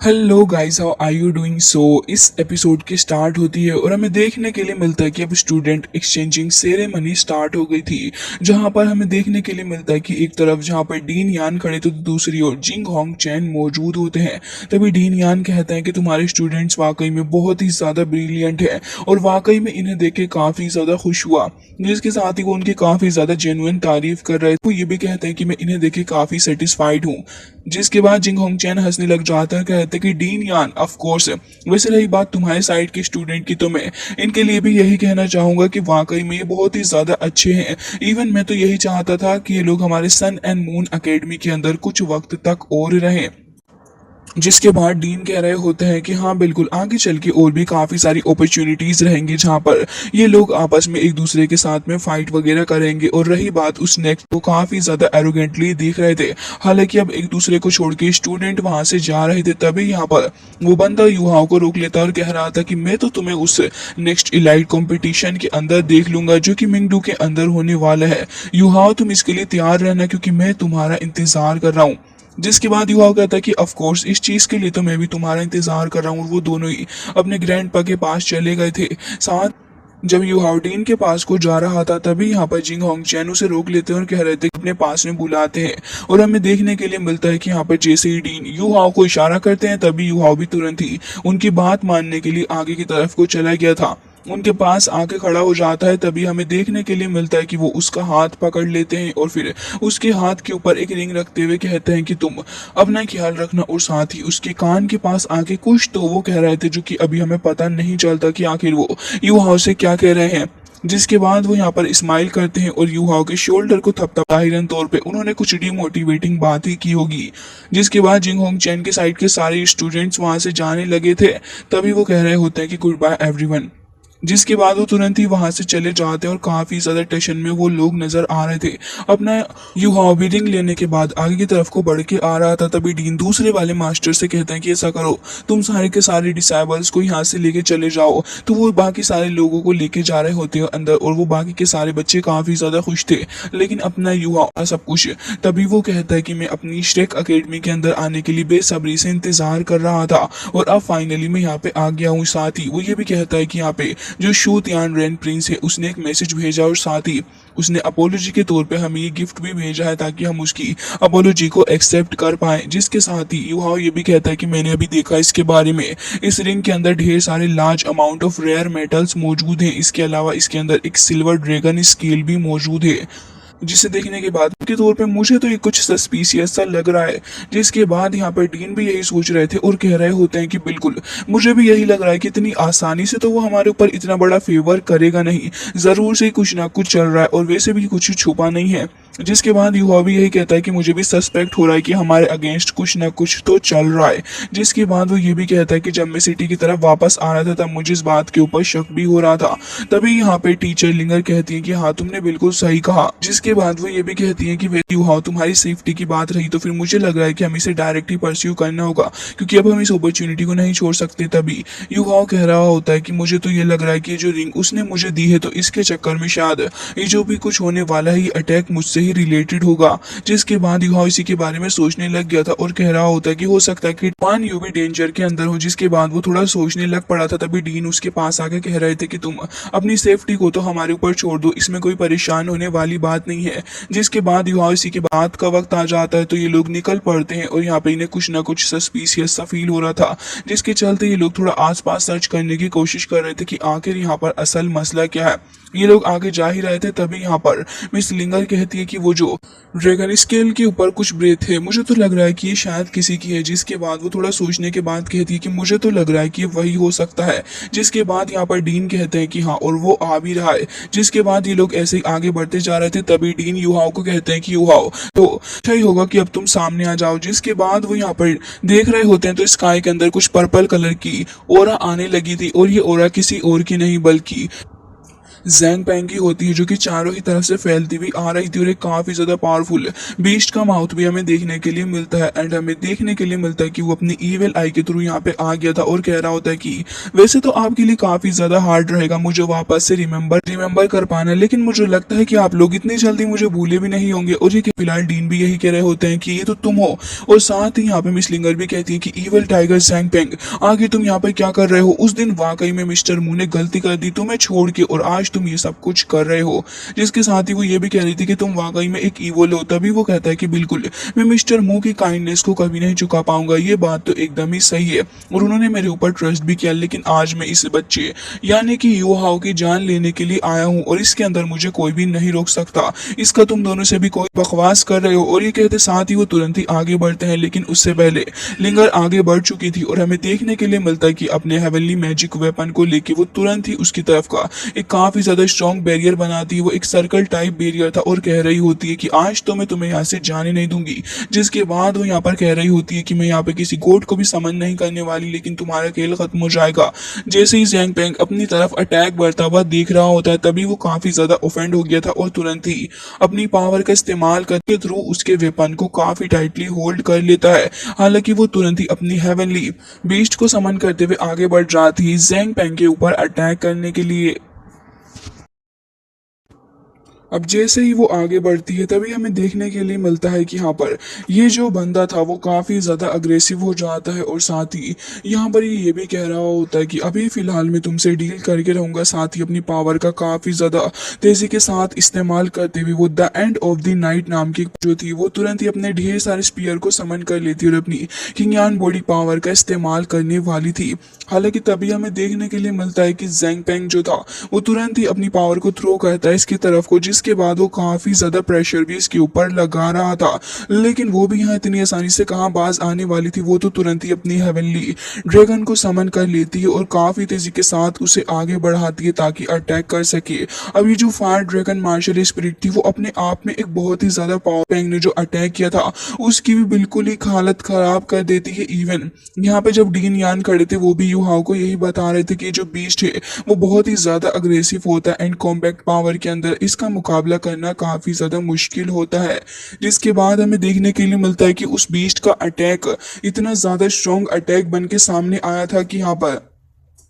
Hello guys, how are you doing. इस episode की start होती है और हमें देखने के लिए मिलता है कि अब स्टूडेंट एक्सचेंजिंग सेरेमनी स्टार्ट हो गई थी। जहां पर हमें देखने के लिए मिलता है कि एक तरफ जहां पर डीन यान खड़े तो दूसरी ओर जिंग होंग चैन मौजूद होते हैं। तभी डीन यान कहते हैं कि तुम्हारे स्टूडेंट्स वाकई में बहुत ही ज्यादा ब्रिलियंट है और वाकई में इन्हें देख के काफी ज्यादा खुश हुआ। जिसके साथ ही वो उनकी काफी ज्यादा जेन्युइन तारीफ कर रहे थे। वो ये भी कहते हैं कि मैं इन्हें देख के काफी सेटिस्फाइड हूँ। जिसके बाद जिंग होंग चैन हंसने लग जाता है, कहते हैं कि डीन यान ऑफ कोर्स, वैसे रही बात तुम्हारे साइड के स्टूडेंट की तो मैं इनके लिए भी यही कहना चाहूंगा कि वाकई में ये बहुत ही ज्यादा अच्छे हैं। इवन मैं तो यही चाहता था कि ये लोग हमारे सन एंड मून एकेडमी के अंदर कुछ वक्त तक और रहें। जिसके बाद डीन कह रहे होते हैं कि हाँ बिल्कुल, आगे चल के और भी काफ़ी सारी अपॉर्चुनिटीज़ रहेंगी जहाँ पर ये लोग आपस में एक दूसरे के साथ में फाइट वगैरह करेंगे। और रही बात उस नेक्स्ट, वो काफ़ी ज़्यादा एरोगेंटली दिख रहे थे। हालांकि अब एक दूसरे को छोड़ के स्टूडेंट वहाँ से जा रहे थे, तभी यहाँ पर वो बंदा युवाओं को रोक लेता और कह रहा था कि मैं तो तुम्हें उस नेक्स्ट इलाइट कॉम्पिटिशन के अंदर देख लूंगा जो कि मिंगडू के अंदर होने वाला है। युवाओं, तुम इसके लिए तैयार रहना क्योंकि मैं तुम्हारा इंतजार कर रहा हूँ। जिसके बाद युवाओं कहता है कि ऑफ कोर्स इस चीज के लिए तो मैं भी तुम्हारा इंतजार कर रहा हूँ। और वो दोनों ही अपने ग्रैंडपा के पास चले गए थे। साथ जब युहाओ डीन के पास को जा रहा था, तभी यहाँ पर जिंग होंग चैन उसे रोक लेते हैं और कह रहे थे कि अपने पास में बुलाते हैं। और हमें देखने के लिए मिलता है कि यहाँ पर जैसे ही डीन युहाओ को इशारा करते हैं, तभी युहाओ भी तुरंत ही उनकी बात मानने के लिए आगे की तरफ को चला गया था। उनके पास आके खड़ा हो जाता है, तभी हमें देखने के लिए मिलता है कि वो उसका हाथ पकड़ लेते हैं और फिर उसके हाथ के ऊपर एक रिंग रखते हुए कहते हैं कि तुम अपना ख्याल रखना। और साथ ही उसके कान के पास आके कुछ तो वो कह रहे थे जो कि अभी हमें पता नहीं चलता कि आखिर वो युहाओ से क्या कह रहे हैं। जिसके बाद वो यहाँ पर स्माइल करते हैं और युहाओ के शोल्डर को थपथपा, जाहिरन तौर पे उन्होंने कुछ डिमोटिवेटिंग बात ही की होगी। जिसके बाद जिंग होंग चैन के साइड के सारे स्टूडेंट्स वहां से जाने लगे थे, तभी वो कह रहे होते हैं कि गुड बाय एवरीवन। जिसके बाद वो तुरंत ही वहां से चले जाते हैं और काफी ज्यादा टेंशन में वो लोग नजर आ रहे थे। अपना युहाओ भी रिंग लेने के बाद आगे की तरफ को बढ़ के आ रहा था, तभी डीन दूसरे वाले मास्टर से कहते हैं कि ऐसा करो, तुम सारे के सारे डिसाइबल्स को यहाँ से लेके चले जाओ। तो वो बाकी सारे लोगों को लेके जा रहे होते हैं अंदर और वो बाकी के सारे बच्चे काफी ज्यादा खुश थे। लेकिन अपना युवा सब कुछ, तभी वो कहता है कि मैं अपनी श्रेक अकेडमी के अंदर आने के लिए बेसब्री से इंतजार कर रहा था और अब फाइनली मैं यहाँ पे आ गया हूँ। साथ ही वो ये भी कहता है कि यहाँ पे जो शू तियान रेन प्रिंस है, उसने एक मैसेज भेजा और साथ ही उसने अपोलॉजी के तौर पे हमें ये गिफ्ट भी भेजा है ताकि हम उसकी अपोलॉजी को एक्सेप्ट कर पाए। जिसके साथ ही युहाओ ये भी कहता है कि मैंने अभी देखा इसके बारे में, इस रिंग के अंदर ढेर सारे large amount of rare metals मौजूद हैं। इसके अलावा इसके अंदर एक सिल्वर ड्रैगन स्केल भी मौजूद है, जिसे देखने के बाद के तौर पे मुझे तो ये कुछ सस्पिशियस सा लग रहा है। जिसके बाद यहाँ पर डीन भी यही सोच रहे थे और कह रहे होते हैं कि बिल्कुल मुझे भी यही लग रहा है कि इतनी आसानी से तो वो हमारे ऊपर इतना बड़ा फेवर करेगा नहीं, जरूर से कुछ ना कुछ चल रहा है और वैसे भी कुछ छुपा नहीं है। जिसके बाद युवा भी यही कहता है कि मुझे भी सस्पेक्ट हो रहा है कि हमारे अगेंस्ट कुछ ना कुछ तो चल रहा है। जिसके बाद वो ये भी कहता है कि जब मैं सिटी की तरफ वापस आ रहा था तब मुझे इस बात के ऊपर शक भी हो रहा था। तभी यहाँ पे टीचर लिंगर कहती है कि हाँ तुमने बिल्कुल सही कहा। जिसके बाद वो ये भी कहती है कि युवा तुम्हारी सेफ्टी की बात रही तो फिर मुझे लग रहा है कि हमें इसे डायरेक्ट ही परस्यू करना होगा क्योंकि अब हम इस अपॉर्चुनिटी को नहीं छोड़ सकते। तभी युवा कह रहा होता है कि मुझे तो ये लग रहा है कि जो रिंग उसने मुझे दी है तो इसके चक्कर में शायद ये जो भी कुछ होने वाला है ये अटैक मुझसे ही रिलेटेड होगा। जिसके बाद युवा इसी के बारे में सोचने लग गया था और कह रहा होता है कि हो सकता है कि वन यू भी डेंजर के अंदर हो। जिसके बाद वो थोड़ा सोचने लग पड़ा था, तभी डीन उसके पास आके कह रहे थे कि तुम अपनी सेफ्टी को तो हमारे ऊपर छोड़ दो, इसमें कोई परेशान होने वाली बात नहीं है। जिसके बाद युवा इसी के बाद का वक्त आ जाता है तो ये लोग निकल पड़ते हैं और यहाँ पे इन्हें कुछ ना कुछ सस्पिशियस सा फील हो रहा था। जिसके चलते ये लोग थोड़ा आसपास सर्च करने की कोशिश कर रहे थे कि आखिर यहाँ पर असल मसला क्या है। ये लोग आगे जा ही रहे थे, तभी यहाँ पर मिस लिंगर कहती है कि वो जो ड्रैगन स्केल के ऊपर कुछ ब्रेथ है, मुझे तो लग रहा है कि ये शायद किसी की है। जिसके बाद वो थोड़ा सोचने के बाद कहती है कि मुझे तो लग रहा है कि ये वही हो सकता है। जिसके बाद यहाँ पर डीन कहते हैं कि हाँ और वो आ भी रहा है। जिसके बाद ये लोग ऐसे ही आगे बढ़ते जा रहे थे, तभी डीन युहाओ को कहते हैं कि युहाओ तो अच्छा ही होगा कि अब तुम सामने आ जाओ। जिसके बाद वो यहाँ पर देख रहे होते हैं तो स्काई के अंदर कुछ पर्पल कलर की ओरा आने लगी थी और ये ओरा किसी और की नहीं बल्कि जैंग पैंग की होती है, जो कि चारों ही तरफ से फैलती हुई आ रही थी और एक काफी ज्यादा पावरफुल बीस्ट का माउथ भी हमें देखने के लिए मिलता है। एंड हमें देखने के लिए मिलता है कि वो अपनी ईविल आई के थ्रू यहाँ पे आ गया था और कह रहा होता है कि वैसे तो आपके लिए काफी ज्यादा हार्ड रहेगा मुझे वापस से रिमेम्बर कर पाना, लेकिन मुझे लगता है कि आप लोग इतनी जल्दी मुझे भूले भी नहीं होंगे। और ये कि फिलहाल डीन भी यही कह रहे होते हैं कि ये तो तुम हो। और साथ ही यहाँ पे मिस लिंगर भी कहती है कि ईविल टाइगर जैंग पेंग, आगे तुम यहाँ पे क्या कर रहे हो? उस दिन वाकई में मिस्टर मू ने गलती कर दी तुम्हें छोड़ के, और आज तुम ये सब कुछ कर रहे हो। जिसके साथ ही वो ये भी कह रही थी कि तुम वाकई में एक ईवल हो। तभी वो कहता है कि बिल्कुल मैं मिस्टर मू की काइंडनेस को कभी नहीं चुका पाऊंगा, ये बात तो एकदम ही सही है और उन्होंने मेरे ऊपर ट्रस्ट भी किया, लेकिन आज मैं इस बच्चे यानी कि यू हाओ की जान लेने के लिए आया हूँ और इसके अंदर मुझे कोई भी नहीं रोक सकता। इसका तुम दोनों से भी कोई बकवास कर रहे हो। और ये कहते साथ ही वो तुरंत ही आगे बढ़ते हैं, लेकिन उससे पहले लिंगर आगे बढ़ चुकी थी और हमें देखने के लिए मिलता है कि अपने हेवनली मैजिक वेपन को लेके वो तुरंत ही उसकी तरफ का एक काफी ज्यादा स्ट्रॉन्ग बैरियर बनाती है। वो एक सर्कल टाइप बैरियर था और कह रही होती है कि आज तो मैं तुम्हें यहाँ से जाने नहीं दूंगी। जिसके बाद वो यहाँ पर कह रही होती है कि मैं यहाँ पे किसी गोट को भी समन नहीं करने वाली, लेकिन तुम्हारा खेल खत्म हो जाएगा। जैसे ही जैंग पेंग अपनी तरफ अटैक बढ़ता हुआ देख रहा होता है, तभी वो काफी ज्यादा ऑफेंड हो गया था और तुरंत ही अपनी पावर का इस्तेमाल करके थ्रू उसके वेपन को काफी टाइटली होल्ड कर लेता है। हालांकि वो तुरंत ही अपनी हेवनली बीस्ट को समन करते हुए आगे बढ़ रहा थी जैंग पेंग के ऊपर अटैक करने के लिए। अब जैसे ही वो आगे बढ़ती है, तभी हमें देखने के लिए मिलता है कि यहाँ पर ये जो बंदा था वो काफ़ी ज़्यादा अग्रेसिव हो जाता है और साथ ही यहाँ पर ये भी कह रहा होता है कि अभी फ़िलहाल मैं तुमसे डील करके रहूँगा। साथ ही अपनी पावर का काफ़ी ज़्यादा तेज़ी के साथ इस्तेमाल करते हुए वो the end of the night नाम की जो थी वो तुरंत ही अपने ढेर सारे स्पीयर को समन कर लेती और अपनी किंगयान बॉडी पावर का इस्तेमाल करने वाली थी। हालांकि तभी हमें देखने के लिए मिलता है कि जैंग पेंग जो था वो तुरंत ही अपनी पावर को थ्रो करता है इसकी तरफ को, जिसके बाद वो काफी ज्यादा प्रेशर भी इसके ऊपर लगा रहा था। लेकिन वो भी यहाँ इतनी आसानी से कहाँ बाज आने वाली थी। वो तो तुरंत ही अपनी हेवनली ड्रैगन को समन कर लेती है और काफी तेजी के साथ उसे आगे बढ़ाती है ताकि अटैक कर सके। अब ये जो फायर ड्रैगन मार्शल स्पिरिट थी वो अपने आप में एक बहुत ही ज्यादा पावर, पेंग ने जो अटैक किया था उसकी भी बिल्कुल ही हालत खराब कर देती है। इवन यहाँ पे जब डीन यान खड़े थे वो भी यू हाओ को यही बता रहे थे कि जो बीस्ट है वो बहुत ही ज्यादा अग्रेसिव होता है एंड कॉम्पैक्ट पावर के अंदर इसका मुकाबला करना काफी ज्यादा मुश्किल होता है। जिसके बाद हमें देखने के लिए मिलता है कि उस बीस्ट का अटैक इतना ज्यादा स्ट्रॉन्ग अटैक बन के सामने आया था कि यहाँ पर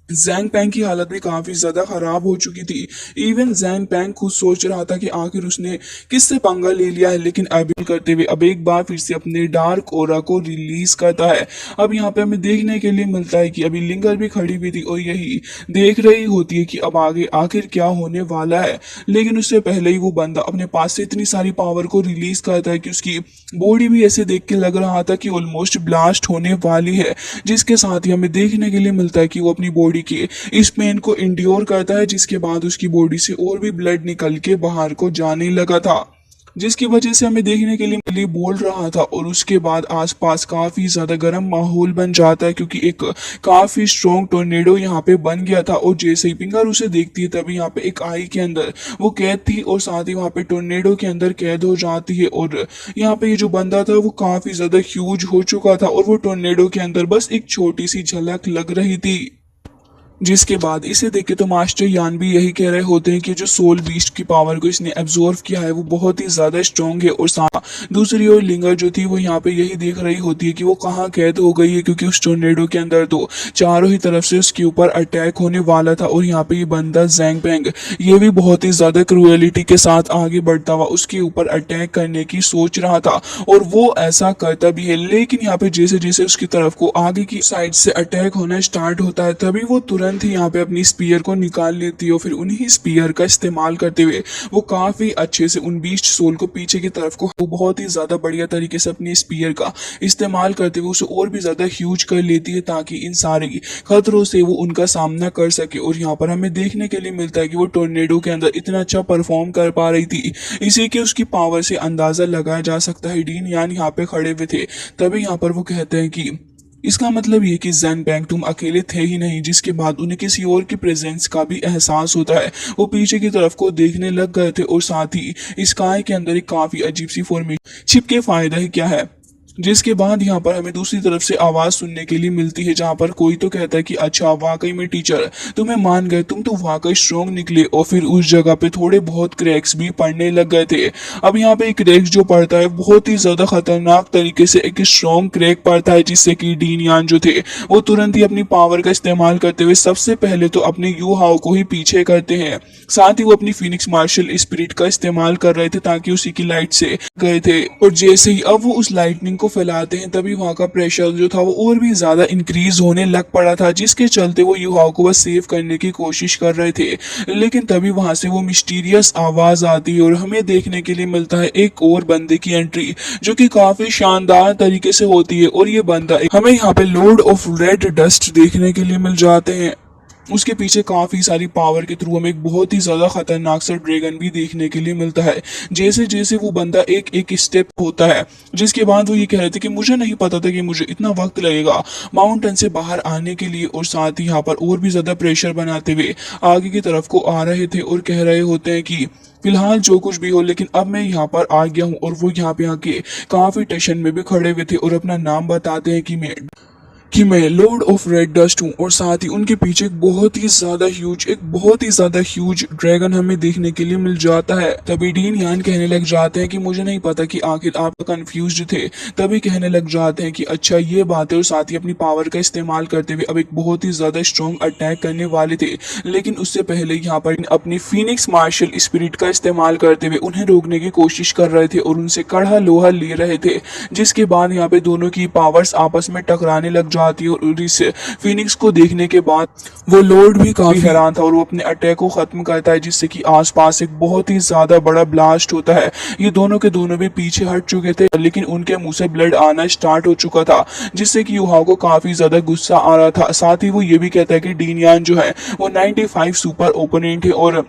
जैंग पैंग की हालत भी काफी ज्यादा खराब हो चुकी थी। इवन जैंग पैंग खुद सोच रहा था कि आखिर उसने किससे पंगा ले लिया है, लेकिन अभी करते हुए अब एक बार फिर से अपने डार्क ओरा को रिलीज करता है। अब यहाँ पे हमें देखने के लिए मिलता है कि अभी लिंगर भी खड़ी हुई थी और यही देख रही होती है कि अब आगे आखिर क्या होने वाला है। लेकिन उससे पहले ही वो बंदा अपने पास से इतनी सारी पावर को रिलीज करता है कि उसकी बॉडी भी ऐसे देख के लग रहा था कि ऑलमोस्ट ब्लास्ट होने वाली है। जिसके साथ ही हमें देखने के लिए मिलता है कि वो अपनी बॉडी के इस पेन को इंड्योर करता है, जिसके बाद उसकी बॉडी से और भी ब्लड निकल के बाहर को जाने लगा था, जिसकी वजह से हमें देखने के लिए बोल रहा था। और उसके बाद आसपास काफी ज्यादा गर्म माहौल बन जाता है क्योंकि एक काफी स्ट्रॉन्ग टोर्नेडो यहाँ पे बन गया था। और जैसे ही पिंगर उसे देखती है तभी यहाँ पे एक आई के अंदर वो कैद थी और साथ ही वहाँ पे टोर्नेडो के अंदर कैद हो जाती है। और यहाँ पे ये जो बंदा था वो काफी ज्यादा ह्यूज हो चुका था और वो टोर्नेडो के अंदर बस एक छोटी सी झलक लग रही थी। जिसके बाद इसे देख के तो मास्टर यान भी यही कह रहे होते हैं कि जो सोल बीस्ट की पावर को इसने एब्जॉर्व किया है वो बहुत ही ज्यादा स्ट्रॉन्ग है। और दूसरी ओर लिंगर जो थी वो यहाँ पे यही देख रही होती है कि वो कहाँ कैद हो गई है, क्योंकि उस टोर्नेडो के अंदर तो चारों ही तरफ से उसके ऊपर अटैक होने वाला था। और यहाँ पे ये बंदा जैंग पेंग ये भी बहुत ही ज्यादा क्रूएलिटी के साथ आगे बढ़ता हुआ उसके ऊपर अटैक करने की सोच रहा था और वो ऐसा करता भी है। लेकिन यहाँ पे जैसे जैसे उसकी तरफ को आगे की साइड से अटैक होना स्टार्ट होता है तभी वो तुरंत ही यहाँ पे अपनी स्पीयर को निकाल लेती है और फिर उन्हीं स्पीयर का इस्तेमाल करते हुए वो काफी अच्छे से उन बीस्ट सोल को पीछे की तरफ को वो बहुत ही ज्यादा बढ़िया तरीके से अपनी स्पीयर का इस्तेमाल करते हुए उसे और भी ज्यादा ह्यूज कर लेती है ताकि इन सारे खतरों से वो उनका सामना कर सके। और यहाँ पर हमें देखने के लिए मिलता है कि वो टोर्नेडो के अंदर इतना अच्छा परफॉर्म कर पा रही थी, इसी के उसकी पावर से अंदाजा लगाया जा सकता है। डीन यान यहाँ पे खड़े हुए थे तभी यहाँ पर वो कहते हैं कि इसका मतलब ये कि जैंग पेंग तुम अकेले थे ही नहीं। जिसके बाद उन्हें किसी और की प्रेजेंस का भी एहसास होता है। वो पीछे की तरफ को देखने लग गए थे और साथ ही स्काई के अंदर एक काफी अजीब सी फॉर्मेशन छिप के फायदा ही क्या है। जिसके बाद यहाँ पर हमें दूसरी तरफ से आवाज सुनने के लिए मिलती है, जहाँ पर कोई तो कहता है कि अच्छा वाकई में टीचर तुम्हें मान गए, तुम तो वाकई स्ट्रोंग निकले। और फिर उस जगह पे थोड़े बहुत क्रैक्स भी पड़ने लग गए थे। अब यहाँ पे एक क्रैक्स जो पड़ता है बहुत ही ज्यादा खतरनाक तरीके से एक स्ट्रॉन्ग क्रैक पड़ता है, जिससे कि डीन यान जो थे वो तुरंत ही अपनी पावर का इस्तेमाल करते हुए सबसे पहले तो अपने यू हाओ को ही पीछे करते हैं। साथ ही वो अपनी फिनिक्स मार्शल स्पिरिट का इस्तेमाल कर रहे थे ताकि उसी की लाइट से गए थे। और जैसे ही अब वो उस लाइटनिंग को फैलाते हैं तभी वहां का प्रेशर जो था वो और भी ज्यादा इंक्रीज होने लग पड़ा था, जिसके चलते वो युवाओं को बस सेव करने की कोशिश कर रहे थे। लेकिन तभी वहां से वो मिस्टीरियस आवाज आती है और हमें देखने के लिए मिलता है एक और बंदे की एंट्री, जो कि काफी शानदार तरीके से होती है। और ये बंदा हमें यहाँ पे लॉर्ड ऑफ रेड डस्ट देखने के लिए मिल जाते हैं। उसके पीछे काफी सारी पावर के थ्रू हमें एक बहुत ही ज्यादा खतरनाक सा ड्रैगन भी देखने के लिए मिलता है। जैसे जैसे वो बंदा एक एक स्टेप होता है, जिसके बाद वो ये कह रहे थे कि मुझे नहीं पता था कि मुझे इतना वक्त लगेगा माउंटेन से बाहर आने के लिए। और साथ ही यहाँ पर और भी ज्यादा प्रेशर बनाते हुए आगे की तरफ को आ रहे थे और कह रहे होते हैं कि फिलहाल जो कुछ भी हो, लेकिन अब मैं यहाँ पर आ गया हूँ। और वो यहाँ पे आके काफी टेंशन में भी खड़े हुए थे और अपना नाम बताते हैं कि मैं लॉर्ड ऑफ रेड डस्ट हूँ। और साथ ही उनके पीछे एक बहुत ही ज्यादा ह्यूज ड्रैगन हमें देखने के लिए मिल जाता है। तभी डीन यान कहने लग जाते हैं कि मुझे नहीं पता कि आखिर आप कंफ्यूज थे। तभी कहने लग जाते हैं कि अच्छा ये बात है। और साथ ही अपनी पावर का इस्तेमाल करते हुए अब एक बहुत ही ज्यादा स्ट्रॉन्ग अटैक करने वाले थे, लेकिन उससे पहले यहाँ पर अपनी फिनिक्स मार्शल स्पिरिट का इस्तेमाल करते हुए उन्हें रोकने की कोशिश कर रहे थे और उनसे कड़ा लोहा ले रहे थे। जिसके बाद यहाँ पे दोनों की पावर्स आपस में टकराने लग जाती है। और इस फिनिक्स को देखने के बाद वो लॉर्ड भी काफी हैरान था और वो अपने अटैक को खत्म करता है, जिससे कि आसपास एक बहुत ही ज्यादा बड़ा ब्लास्ट होता है। ये दोनों के दोनों भी पीछे हट चुके थे, लेकिन उनके मुंह से ब्लड आना स्टार्ट हो चुका था, जिससे कि युहाओ को काफी ज्यादा गुस्सा आ रहा था। साथ ही वो ये भी कहता है कि डीन यान जो है वो 95 सुपर ओपोनेंट है और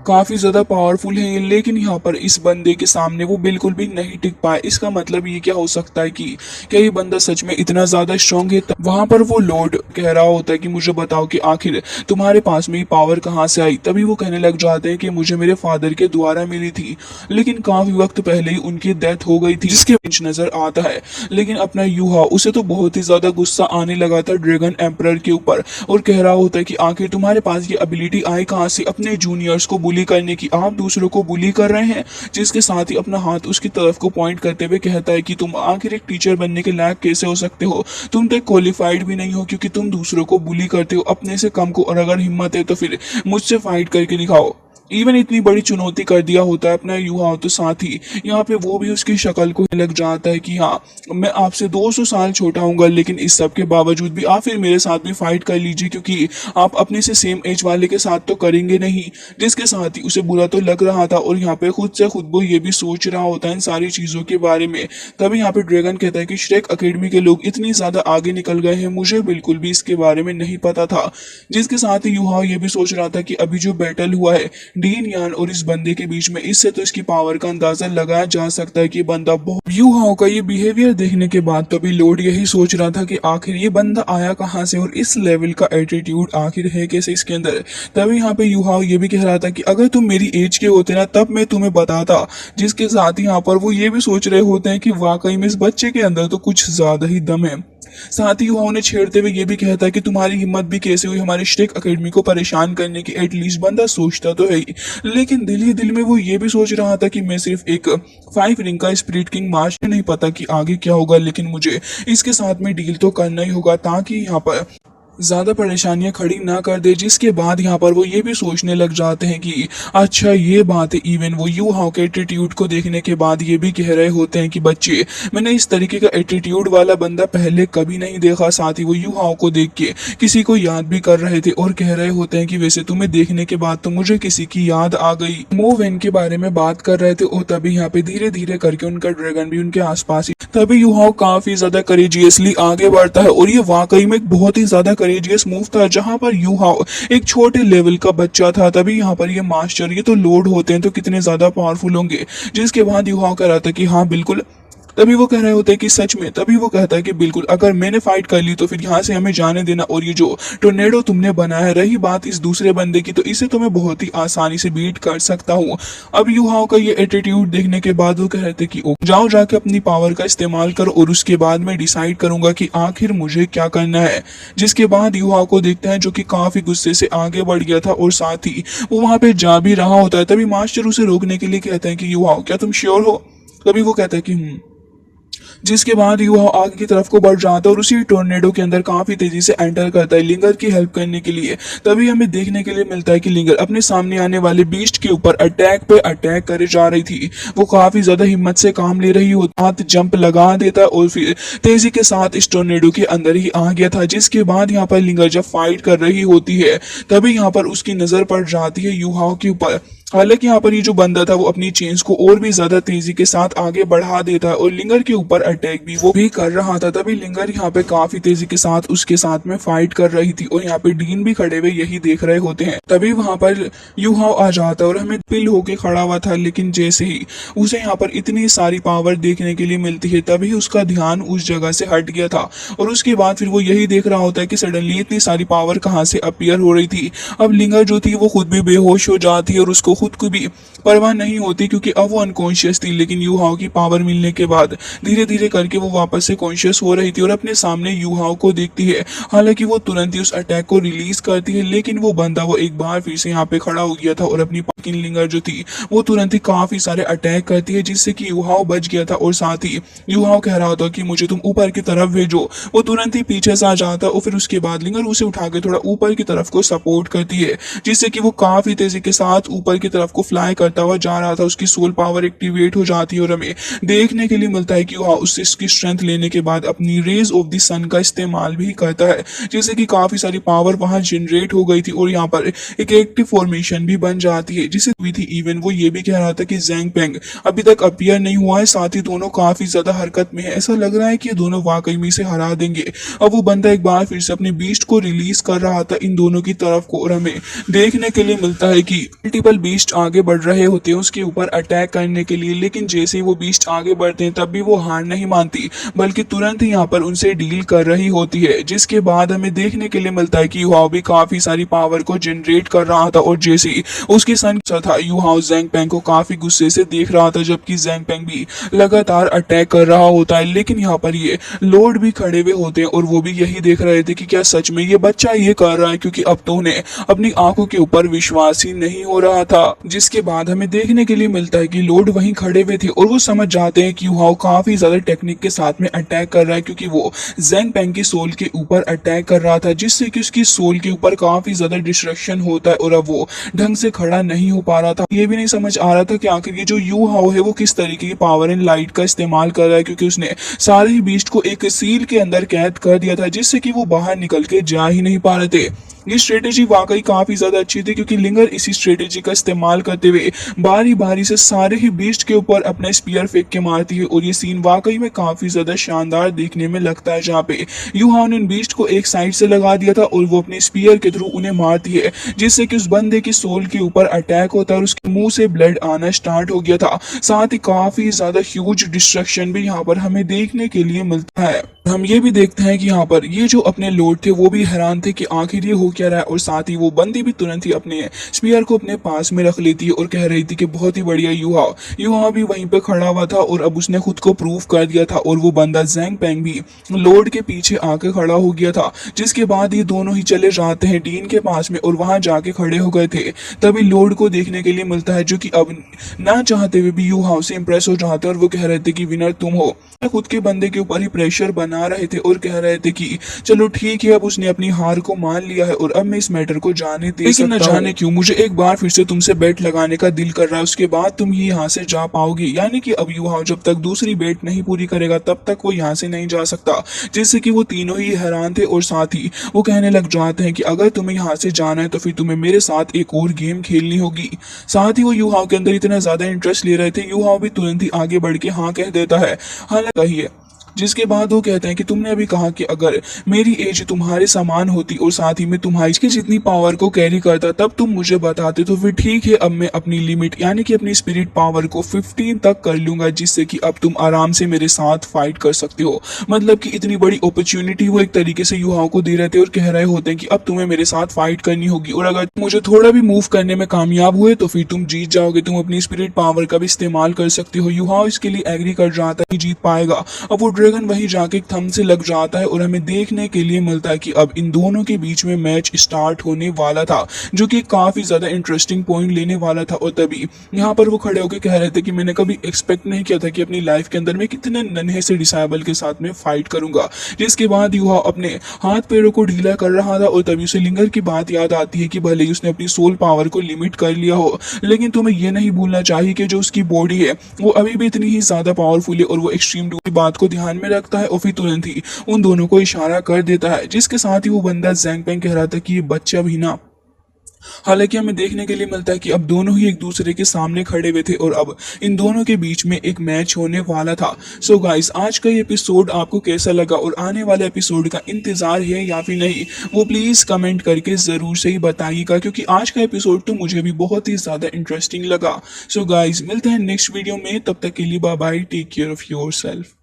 काफी ज्यादा पावरफुल है, लेकिन यहाँ पर इस बंदे के सामने वो बिल्कुल भी नहीं टिक पाए। इसका मतलब ये क्या हो सकता है कि क्या ये बंदा सच में इतना ज्यादा स्ट्रांग है? वहां पर वो लॉर्ड कह रहा होता है कि मुझे बताओ कि आखिर तुम्हारे पास में ये पावर कहाँ से आई। तभी वो कहने लग जाते हैं कि मुझे मेरे फादर के द्वारा मिली थी, लेकिन काफी वक्त पहले ही उनकी डेथ हो गई थी। जिसके बीच नजर आता है, लेकिन अपना यूहा उसे तो बहुत ही ज्यादा गुस्सा आने लगा था ड्रैगन एम्परर के ऊपर और कह रहा होता है कि आखिर तुम्हारे पास ये एबिलिटी आई कहाँ से अपने जूनियर्स को बुली करने की? आप दूसरों को बुली कर रहे हैं। जिसके साथ ही अपना हाथ उसकी तरफ को पॉइंट करते हुए कहता है कि तुम आखिर एक टीचर बनने के लायक कैसे हो सकते हो? तुम तो क्वालिफाइड भी नहीं हो, क्योंकि तुम दूसरों को बुली करते हो अपने से कम को। और अगर हिम्मत है तो फिर मुझसे फाइट करके दिखाओ। इवन इतनी बड़ी चुनौती कर दिया होता है अपना युवा, तो साथ ही यहाँ पे वो भी उसकी शक्ल को लग जाता है कि हाँ मैं आपसे 200 साल छोटा हूँ, लेकिन इस सब के बावजूद भी आप फिर मेरे साथ भी फाइट कर लीजिए, क्योंकि आप अपने से सेम एज वाले के साथ तो करेंगे नहीं। जिसके साथ ही उसे बुरा तो लग रहा था और यहाँ पे खुद से खुद वो ये भी सोच रहा होता है इन सारी चीजों के बारे में। तभी यहाँ पे ड्रैगन कहता है कि श्रेक अकेडमी के लोग इतनी ज्यादा आगे निकल गए हैं, मुझे बिल्कुल भी इसके बारे में नहीं पता था। जिसके साथ ही युवा ये भी सोच रहा था कि अभी जो बैटल हुआ है डीन यान और इस बंदे के बीच में, इससे तो इसकी पावर का अंदाजा लगाया जा सकता है कि बंदा बहुत युवाओं का ये बिहेवियर देखने के बाद तो अभी लॉर्ड यही सोच रहा था कि आखिर ये बंदा आया कहाँ से और इस लेवल का एटीट्यूड आखिर है कैसे इसके अंदर। तभी यहाँ पे युवाओं ये भी कह रहा था कि अगर तुम मेरी एज के होते ना तब मैं तुम्हें बताता। जिसके साथ ही यहाँ पर वो ये भी सोच रहे होते हैं कि वाकई में इस बच्चे के अंदर तो कुछ ज्यादा ही दम है। साथ ही वह उन्हें छेड़ते हुए ये भी कहता है कि तुम्हारी हिम्मत भी कैसे हुई हमारे श्रेक अकेडमी को परेशान करने की? एटलीस्ट बंदा सोचता तो है ही, लेकिन दिल ही दिल में वो ये भी सोच रहा था कि मैं सिर्फ एक 5 रिंग का स्पिरिट किंग मार्च, नहीं पता कि आगे क्या होगा, लेकिन मुझे इसके साथ में डील तो करना ही होगा ताकि यहाँ पर ज्यादा परेशानियां खड़ी ना कर दे। जिसके बाद यहाँ पर वो ये भी सोचने लग जाते हैं कि अच्छा ये बात है। इवन वो यू हाउ के एटीट्यूड को देखने के बाद ये भी कह रहे होते हैं कि बच्चे मैंने इस तरीके का एटीट्यूड वाला बंदा पहले कभी नहीं देखा। साथ ही वो यू हाउ को देख के किसी को याद भी कर रहे थे और कह रहे होते हैं कि वैसे तुम्हें देखने के बाद तो मुझे किसी की याद आ गई। मोवेन के बारे में बात कर रहे थे और तभी यहाँ पे धीरे धीरे करके उनका ड्रैगन भी उनके आसपास ही। तभी यू हाउ काफी ज्यादा करेजियसली आगे बढ़ता है और ये वाकई में एक बहुत ही ज्यादा करेजियस मूव था, जहां पर यू हाउ एक छोटे लेवल का बच्चा था। तभी यहाँ पर ये मास्टर, ये तो लॉर्ड होते हैं तो कितने ज्यादा पावरफुल होंगे। जिसके बाद यू हाउ कह रहा था कि हाँ बिल्कुल तभी वो कह रहे होते हैं कि सच में। तभी वो कहता है कि बिल्कुल, अगर मैंने फाइट कर ली तो फिर यहाँ से हमें जाने देना, और ये जो टोर्नेडो तुमने बनाया है, रही बात इस दूसरे बंदे की, तो इसे तो मैं बहुत ही आसानी से बीट कर सकता हूँ। अब युहाओ का ये एटीट्यूड देखने के बाद वो कह रहे थे कि ओ जाओ, जाके अपनी पावर का इस्तेमाल करो और उसके बाद मैं डिसाइड करूंगा कि आखिर मुझे क्या करना है। जिसके बाद युहाओ को देखता है जो कि काफी गुस्से से आगे बढ़ गया था, और साथ ही वो वहां पे जा भी रहा होता है। तभी मास्टर उसे रोकने के लिए कहते हैं कि युहाओ, क्या तुम श्योर हो? तभी वो कहता है कि जिसके बाद युवा आग की तरफ को बढ़ जाता है और उसी टोर्नेडो के अंदर काफी तेजी से एंटर करता है लिंगर की हेल्प करने के लिए। तभी हमें देखने के लिए मिलता है कि लिंगर अपने सामने आने वाले बीस्ट के ऊपर अटैक पे अटैक करे जा रही थी। वो काफी ज्यादा हिम्मत से काम ले रही होती, हाथ जंप लगा देता है और फिर तेजी के साथ इस टोर्नेडो के अंदर ही आ गया था। जिसके बाद यहाँ पर लिंगर जब फाइट कर रही होती है तभी यहाँ पर उसकी नजर पड़ जाती है युहाओं के ऊपर। हालांकि यहाँ पर ये जो बंदा था वो अपनी चेंज को और भी ज्यादा तेजी के साथ आगे बढ़ा देता है और लिंगर के ऊपर अटैक भी वो भी कर रहा था। तभी लिंगर यहाँ पे काफी तेजी के साथ उसके साथ में फाइट कर रही थी और यहाँ पे डीन भी खड़े हुए यही देख रहे होते हैं। तभी वहां पर युहाओ आ जाता है और हमें पिल होके खड़ा हुआ था, लेकिन जैसे ही उसे यहाँ पर इतनी सारी पावर देखने के लिए मिलती है तभी उसका ध्यान उस जगह से हट गया था। और उसके बाद फिर वो यही देख रहा होता है कि सडनली इतनी सारी पावर कहाँ से अपीयर हो रही थी। अब लिंगर जो थी वो खुद भी बेहोश हो जाती है और उसको खुद को भी परवाह नहीं होती, क्योंकि अब वो अनकॉन्शियस थी। लेकिन यूहाओ की पावर मिलने के बाद धीरे धीरे करके वो वापस से कॉन्शियस हो रही थी और अपने सामने यूहाओ को देखती है। हालांकि वो तुरंत ही उस अटैक को रिलीज करती है, लेकिन वो बंदा वो एक बार फिर से यहाँ पे खड़ा हो गया था और अपनी पाकिन लिंगर जो थी वो तुरंत ही काफी सारे अटैक करती है, जिससे कि यूहाओ बच गया था। और साथ ही यूहाओ कह रहा था कि मुझे तुम ऊपर की तरफ भेजो, वो तुरंत ही पीछे से आ जाता और फिर उसके बाद लिंगर उसे उठा के थोड़ा ऊपर की तरफ को सपोर्ट करती है, जिससे कि वो काफी तेजी के साथ ऊपर की तरफ को फ्लाई करता हुआ जा रहा था। उसकी सोल पावर एक्टिवेट हो जाती है और हमें देखने के लिए मिलता है कि वह उससे इसकी स्ट्रेंथ लेने के बाद अपनी रेज ऑफ द सन का इस्तेमाल भी करता है, जिससे कि काफी सारी पावर वहां जनरेट हो गई थी और यहाँ पर एक एक्टिव फॉर्मेशन भी बन जाती है, जिसे हुई थी। इवन वो ये भी कह रहा था कि जैंग पेंग अभी तक अपीयर नहीं हुआ है, साथ ही दोनों काफी ज्यादा हरकत में है। ऐसा लग रहा है कि ये दोनों वाकई में इसे हरा देंगे। अब वो बंदा एक बार फिर से अपने बीस्ट को रिलीज कर रहा था इन दोनों की तरफ को, और हमें देखने के लिए मिलता है कि मल्टीपल बीस्ट आगे बढ़ रहे होते हैं उसके ऊपर अटैक करने के लिए। लेकिन जैसे ही वो बीस्ट आगे बढ़ते हैं तब भी वो हार नहीं मानती, बल्कि तुरंत ही यहाँ पर उनसे डील कर रही होती है। जिसके बाद हमें देखने के लिए मिलता है कि युहाओ भी काफी सारी पावर को जनरेट कर रहा था और जैसे ही उसके सन था युहाओ जैंग पेंग को काफी गुस्से से देख रहा था, जबकि जैंग पेंग भी लगातार अटैक कर रहा होता है। लेकिन यहाँ पर ये लॉर्ड भी खड़े हुए होते हैं और वो भी यही देख रहे थे कि क्या सच में ये बच्चा ये कर रहा है, क्योंकि अब तो उन्हें अपनी आंखों के ऊपर विश्वास ही नहीं हो रहा था। जिसके बाद हमें देखने के लिए मिलता है कि लॉर्ड वहीं खड़े हुए थे और वो समझ जाते हैं कि युहाओ काफी ज्यादा टेक्निक के साथ में अटैक कर रहा है, क्योंकि वो जैंग पेंग की सोल के ऊपर अटैक कर रहा था, जिससे कि उसकी सोल के ऊपर काफी ज्यादा डिस्ट्रक्शन होता है और अब वो ढंग से खड़ा नहीं हो पा रहा था। ये भी नहीं समझ आ रहा था कि आखिर ये जो युहाओ है वो किस तरीके की पावर एंड लाइट का इस्तेमाल कर रहा है, क्योंकि उसने सारे ही बीस्ट को एक सील के अंदर कैद कर दिया था, जिससे कि वो बाहर निकल के जा ही नहीं पा रहे थे। ये स्ट्रेटेजी वाकई काफी ज्यादा अच्छी थी, क्योंकि लिंगर इसी स्ट्रेटेजी का इस्तेमाल करते हुए बारी बारी से सारे ही बीस्ट के ऊपर अपना स्पीयर फेंक के मारती है और ये सीन वाकई में काफी ज्यादा शानदार देखने में लगता है, जहाँ पे युहाओ ने बीस्ट को एक साइड से लगा दिया था और वो अपने स्पीयर के थ्रू उन्हें मारती है, जिससे कि उस बंदे की सोल के ऊपर अटैक होता है और उसके मुंह से ब्लड आना स्टार्ट हो गया था। साथ ही काफी ज्यादा ह्यूज डिस्ट्रक्शन भी यहाँ पर हमें देखने के लिए मिलता है। हम ये भी देखते हैं कि यहाँ पर ये जो अपने लॉर्ड थे वो भी हैरान थे कि आखिर ये हो क्या रहा है, और साथ ही वो बंदी भी तुरंत ही अपने स्पीयर को अपने पास में रख लेती है और कह रही थी कि बहुत ही बढ़िया। युहाओ भी वहीं पे खड़ा हुआ था और अब उसने खुद को प्रूव कर दिया था, और वो बंदा जैंग पेंग भी लॉर्ड के पीछे आके खड़ा हो गया था। जिसके बाद ये दोनों ही चले जाते हैं डीन के पास में और वहां जाके खड़े हो गए थे। तभी लॉर्ड को देखने के लिए मिलता है, जो कि अब ना चाहते हुए भी युहाओ से इंप्रेस हो जाते हैं और वो कह रहे थे कि विनर तुम हो। खुद के बंदे के ऊपर ही प्रेशर बना रहे थे और कह रहे थे कि चलो ठीक है, अब उसने अपनी हार को मान लिया है और अब मैं इस मैटर को जाने दे सकता हूं। लेकिन न जाने क्यों मुझे एक बार फिर से तुमसे बेट लगाने का दिल कर रहा है, उसके बाद तुम ही यहाँ से जा पाओगी। यानी कि अब युहाओ जब तक दूसरी बेट नहीं पूरी करेगा तब तक वो यहाँ से नहीं जा सकता। जिससे कि वो तीनों ही हैरान थे और साथ ही वो कहने लग जाते हैं कि अगर तुम्हें यहाँ से जाना है तो फिर तुम्हें मेरे साथ एक और गेम खेलनी होगी। साथ ही वो युहाओ के अंदर इतना ज्यादा इंटरेस्ट ले रहे थे, युहाओ भी तुरंत ही आगे बढ़ के हाँ कह देता है। हालांकि जिसके बाद वो कहते हैं कि तुमने अभी कहा कि अगर मेरी एज तुम्हारे समान होती और साथ ही में तुम्हारी की जितनी पावर को कैरी करता तब तुम मुझे बताते तो फिर ठीक है, अब मैं अपनी लिमिट यानी कि अपनी स्पिरिट पावर को 15 तक कर लूंगा, जिससे कि अब तुम आराम से मेरे साथ फाइट कर सकते हो। मतलब कि इतनी बड़ी अपॉर्चुनिटी वो एक तरीके से युवाओं को दे रहे थे और कह रहे होते हैं कि अब तुम्हें मेरे साथ फाइट करनी होगी और अगर मुझे थोड़ा भी मूव करने में कामयाब हुए तो फिर तुम जीत जाओगे, तुम अपनी स्पिरिट पावर का भी इस्तेमाल कर सकते हो। युवाओं इसके लिए एग्री कर जाता है कि जीत पाएगा। अब वो ड्रैगन वहीं जाके थंब से लग जाता है और हमें देखने के लिए मिलता है कि अब इन दोनों के बीच में मैच स्टार्ट होने वाला था, जो कि काफी ज्यादा इंटरेस्टिंग पॉइंट लेने वाला था। और तभी यहाँ पर वो खड़े होकर कह रहे थे कि मैंने कभी एक्सपेक्ट नहीं किया था कि अपनी लाइफ के अंदर मैं कितने नन्हे से डिसाइबल के साथ में फाइट करूंगा। जिसके बाद युवा अपने हाथ पैरों को ढीला कर रहा था और तभी उसे लिंगर की बात याद आती है कि भले ही उसने अपनी सोल पावर को लिमिट कर लिया हो, लेकिन तुम्हें यह नहीं भूलना चाहिए कि जो उसकी बॉडी है वो अभी भी इतनी ही ज्यादा पावरफुल है। और वो एक्सट्रीम की बात को ध्यान में रखता है और फिर तुरंत ही उन दोनों को इशारा कर देता है, जिसके साथ ही वो बंदा ज़ैंग पेंग कह रहा था कि ये बच्चा भी ना। हालांकि हमें देखने के लिए मिलता है कि अब दोनों ही एक दूसरे के सामने खड़े हुए थे और अब इन दोनों के बीच में एक मैच होने वाला था। सो गाइस, आज का ये एपिसोड आपको कैसा लगा और आने वाले एपिसोड का इंतजार है या फिर नहीं, वो प्लीज कमेंट करके जरूर से ही बताइएगा, क्योंकि आज का एपिसोड तो मुझे भी बहुत ही ज्यादा इंटरेस्टिंग लगा। सो गाइस, मिलते हैं नेक्स्ट वीडियो में, तब तक के लिए bye bye, take care of your self.